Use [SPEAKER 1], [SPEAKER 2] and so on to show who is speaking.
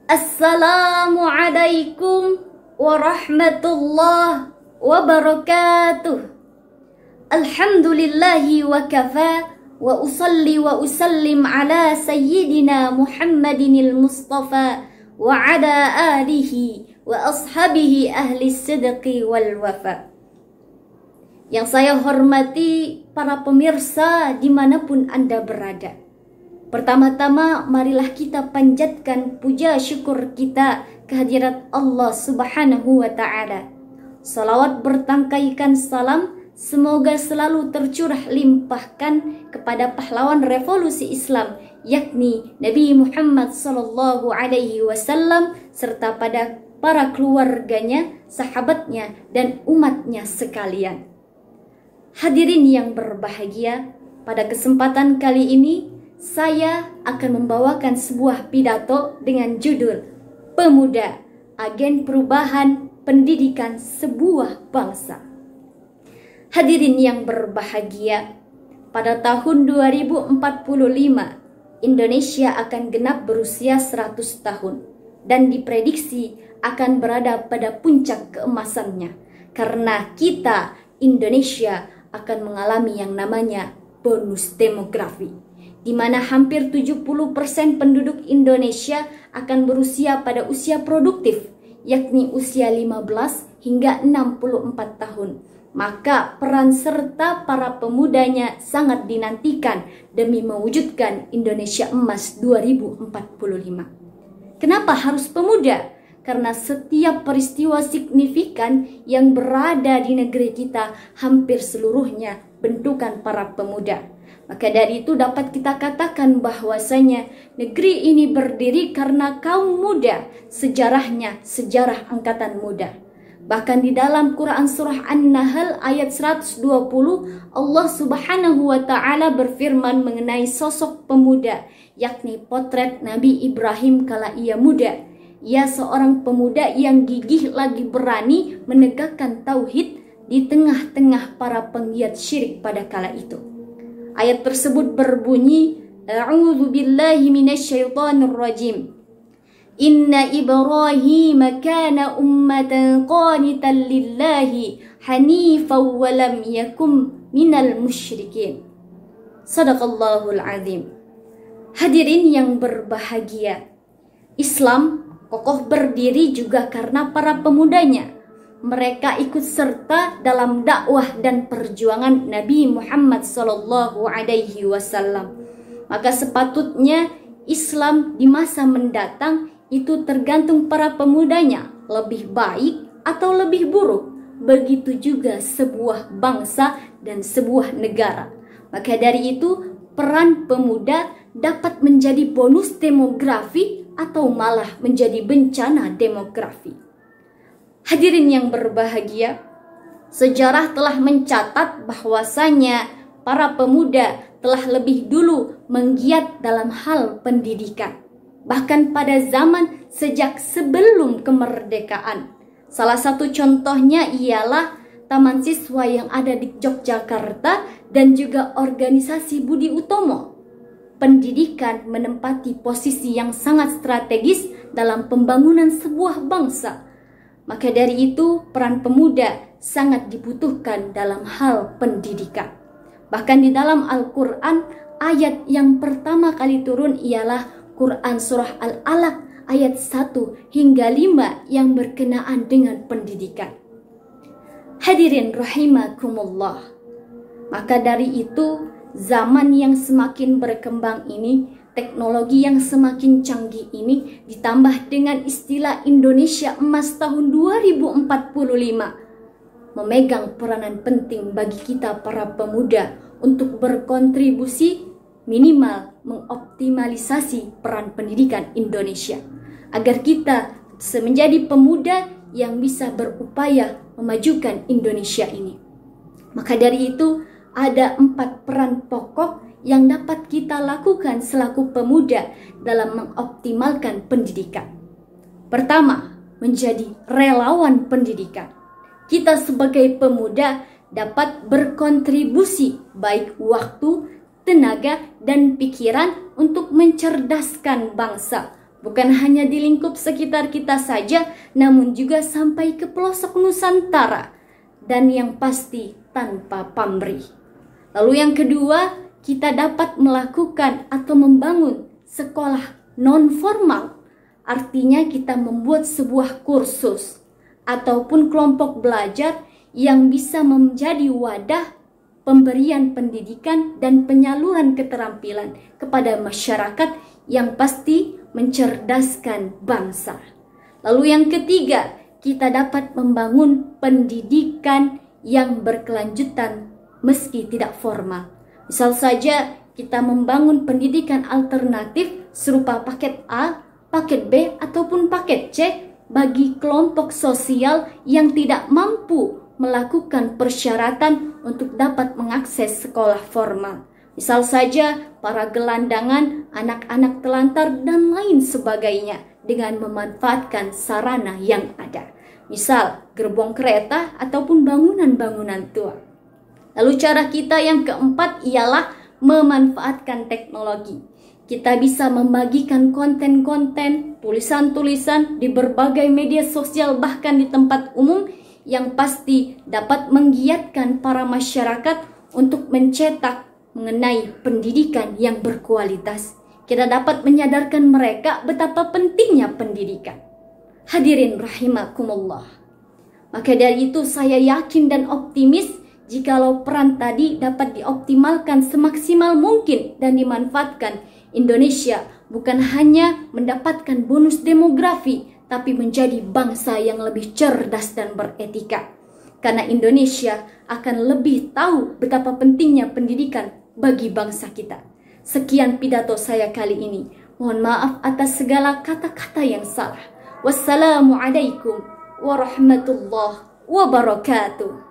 [SPEAKER 1] Assalamualaikum warahmatullahi wabarakatuh. Alhamdulillahi wa kafa wa usalli wa usallim ala sayyidina Muhammadinil Mustafa wa ala alihi wa ashabihi ahli sidqi wal wafa. Yang saya hormati para pemirsa dimanapun Anda berada. Pertama-tama marilah kita panjatkan puja syukur kita kehadirat Allah Subhanahu wa Ta'ala. Salawat bertangkaikan salam semoga selalu tercurah limpahkan kepada pahlawan revolusi Islam, yakni Nabi Muhammad sallallahu alaihi wasallam, serta pada para keluarganya, sahabatnya, dan umatnya sekalian. Hadirin yang berbahagia, pada kesempatan kali ini saya akan membawakan sebuah pidato dengan judul Pemuda, Agen Perubahan Pendidikan Sebuah Bangsa. Hadirin yang berbahagia, pada tahun 2045 Indonesia akan genap berusia 100 tahun dan diprediksi akan berada pada puncak keemasannya karena kita Indonesia akan mengalami yang namanya bonus demografi, di mana hampir 70% penduduk Indonesia akan berusia pada usia produktif, yakni usia 15 hingga 64 tahun. Maka peran serta para pemudanya sangat dinantikan demi mewujudkan Indonesia Emas 2045. Kenapa harus pemuda? Karena setiap peristiwa signifikan yang berada di negeri kita hampir seluruhnya bentukan para pemuda. Maka dari itu dapat kita katakan bahwasanya negeri ini berdiri karena kaum muda, sejarahnya sejarah angkatan muda. Bahkan di dalam Quran surah An-Nahl ayat 120 Allah Subhanahu wa Ta'ala berfirman mengenai sosok pemuda, yakni potret Nabi Ibrahim kala ia muda. Ia seorang pemuda yang gigih lagi berani menegakkan tauhid di tengah-tengah para penggiat syirik pada kala itu. Ayat tersebut berbunyi, A'udzu billahi minasyaitonir rajim. Inna Ibrahim kana ummatan qanitan lillahi hanifan wa lam yakum minal musyrikin. Shadaqallahul azim. Hadirin yang berbahagia, Islam kokoh berdiri juga karena para pemudanya. Mereka ikut serta dalam dakwah dan perjuangan Nabi Muhammad sallallahu alaihi wasallam. Maka sepatutnya Islam di masa mendatang itu tergantung para pemudanya, lebih baik atau lebih buruk. Begitu juga sebuah bangsa dan sebuah negara. Maka dari itu peran pemuda dapat menjadi bonus demografi atau malah menjadi bencana demografi. Hadirin yang berbahagia, sejarah telah mencatat bahwasanya para pemuda telah lebih dulu menggiat dalam hal pendidikan. Bahkan pada zaman sejak sebelum kemerdekaan. Salah satu contohnya ialah Taman Siswa yang ada di Yogyakarta dan juga organisasi Budi Utomo. Pendidikan menempati posisi yang sangat strategis dalam pembangunan sebuah bangsa. Maka dari itu peran pemuda sangat dibutuhkan dalam hal pendidikan. Bahkan di dalam Al-Quran ayat yang pertama kali turun ialah Quran surah Al-Alaq ayat 1 hingga 5 yang berkenaan dengan pendidikan. Hadirin rahimakumullah. Maka dari itu zaman yang semakin berkembang ini, teknologi yang semakin canggih ini ditambah dengan istilah Indonesia Emas tahun 2045 memegang peranan penting bagi kita para pemuda untuk berkontribusi minimal mengoptimalisasi peran pendidikan Indonesia agar kita menjadi pemuda yang bisa berupaya memajukan Indonesia ini. Maka dari itu ada 4 peran pokok yang dapat kita lakukan selaku pemuda dalam mengoptimalkan pendidikan. Pertama, menjadi relawan pendidikan. Kita sebagai pemuda dapat berkontribusi baik waktu, tenaga, dan pikiran untuk mencerdaskan bangsa, Bukan hanya di lingkup sekitar kita saja, namun juga sampai ke pelosok Nusantara. Dan yang pasti tanpa pamrih. Lalu yang kedua, kita dapat melakukan atau membangun sekolah non-formal. Artinya kita membuat sebuah kursus ataupun kelompok belajar yang bisa menjadi wadah pemberian pendidikan dan penyaluran keterampilan kepada masyarakat yang pasti mencerdaskan bangsa. Lalu yang ketiga, kita dapat membangun pendidikan yang berkelanjutan meski tidak formal. Misal saja kita membangun pendidikan alternatif serupa paket A, paket B, ataupun paket C bagi kelompok sosial yang tidak mampu melakukan persyaratan untuk dapat mengakses sekolah formal. Misal saja para gelandangan, anak-anak telantar, dan lain sebagainya dengan memanfaatkan sarana yang ada. Misal gerbong kereta ataupun bangunan-bangunan tua. Lalu cara kita yang keempat ialah memanfaatkan teknologi. Kita bisa membagikan konten-konten, tulisan-tulisan di berbagai media sosial bahkan di tempat umum yang pasti dapat menggiatkan para masyarakat untuk mencetak mengenai pendidikan yang berkualitas. Kita dapat menyadarkan mereka betapa pentingnya pendidikan. Hadirin rahimakumullah. Maka dari itu saya yakin dan optimis jikalau peran tadi dapat dioptimalkan semaksimal mungkin dan dimanfaatkan, Indonesia bukan hanya mendapatkan bonus demografi, tapi menjadi bangsa yang lebih cerdas dan beretika. Karena Indonesia akan lebih tahu betapa pentingnya pendidikan bagi bangsa kita. Sekian pidato saya kali ini. Mohon maaf atas segala kata-kata yang salah. Wassalamualaikum warahmatullahi wabarakatuh.